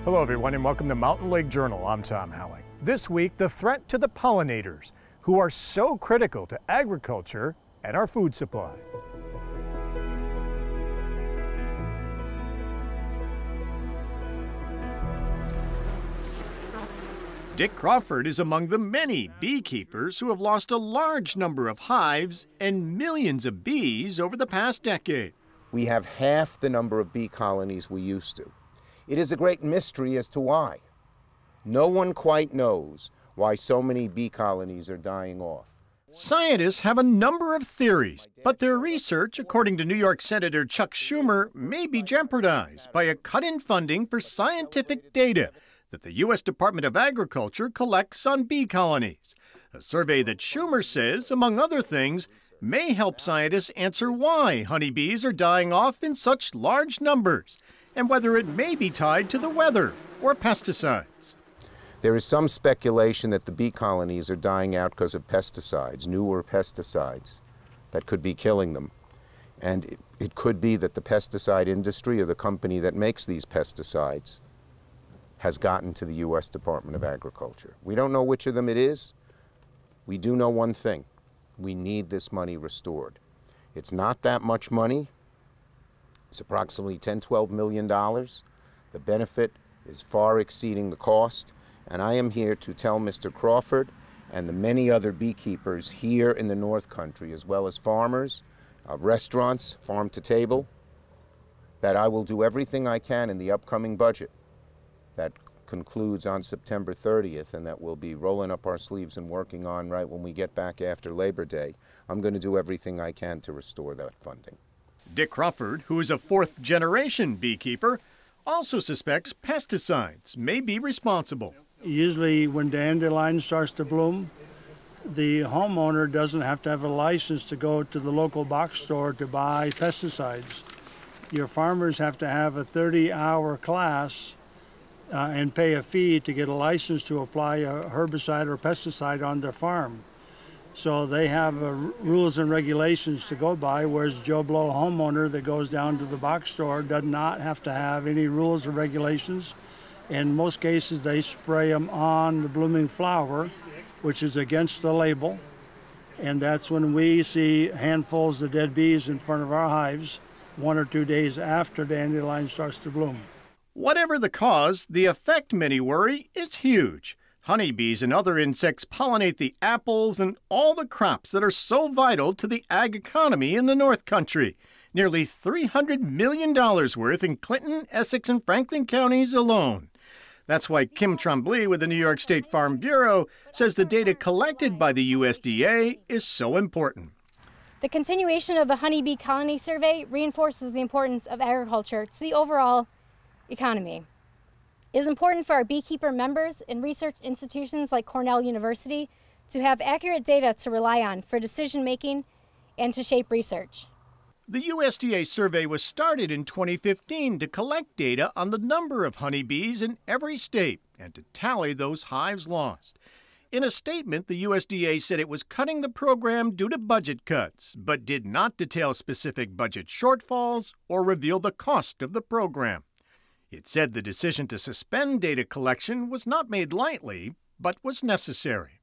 Hello everyone and welcome to Mountain Lake Journal. I'm Tom Howling. This week, the threat to the pollinators, who are so critical to agriculture and our food supply. Dick Crawford is among the many beekeepers who have lost a large number of hives and millions of bees over the past decade. We have half the number of bee colonies we used to. It is a great mystery as to why. No one quite knows why so many bee colonies are dying off. Scientists have a number of theories, but their research, according to New York Senator Chuck Schumer, may be jeopardized by a cut in funding for scientific data that the U.S. Department of Agriculture collects on bee colonies. A survey that Schumer says, among other things, may help scientists answer why honeybees are dying off in such large numbers, and whether it may be tied to the weather or pesticides. There is some speculation that the bee colonies are dying out because of pesticides, newer pesticides that could be killing them. And it could be that the pesticide industry or the company that makes these pesticides has gotten to the U.S. Department of Agriculture. We don't know which of them it is. We do know one thing. We need this money restored. It's not that much money. It's approximately $10–12 million. The benefit is far exceeding the cost, and I am here to tell Mr. Crawford and the many other beekeepers here in the North Country, as well as farmers, restaurants, farm to table, that I will do everything I can in the upcoming budget that concludes on September 30th and that we'll be rolling up our sleeves and working on right when we get back after Labor Day. I'm going to do everything I can to restore that funding. Dick Crawford, who is a fourth-generation beekeeper, also suspects pesticides may be responsible. Usually when dandelion starts to bloom, the homeowner doesn't have to have a license to go to the local box store to buy pesticides. Your farmers have to have a 30-hour class and pay a fee to get a license to apply a herbicide or pesticide on their farm. So they have rules and regulations to go by, whereas Joe Blow homeowner that goes down to the box store does not have to have any rules or regulations. In most cases, they spray them on the blooming flower, which is against the label. And that's when we see handfuls of dead bees in front of our hives 1 or 2 days after dandelion starts to bloom. Whatever the cause, the effect, many worry, is huge. Honeybees and other insects pollinate the apples and all the crops that are so vital to the ag economy in the North Country. Nearly $300 million worth in Clinton, Essex, and Franklin counties alone. That's why Kim Tremblay with the New York State Farm Bureau says the data collected by the USDA is so important. The continuation of the honeybee colony survey reinforces the importance of agriculture to the overall economy. It is important for our beekeeper members and research institutions like Cornell University to have accurate data to rely on for decision making and to shape research. The USDA survey was started in 2015 to collect data on the number of honeybees in every state and to tally those hives lost. In a statement, the USDA said it was cutting the program due to budget cuts, but did not detail specific budget shortfalls or reveal the cost of the program. It said the decision to suspend data collection was not made lightly, but was necessary.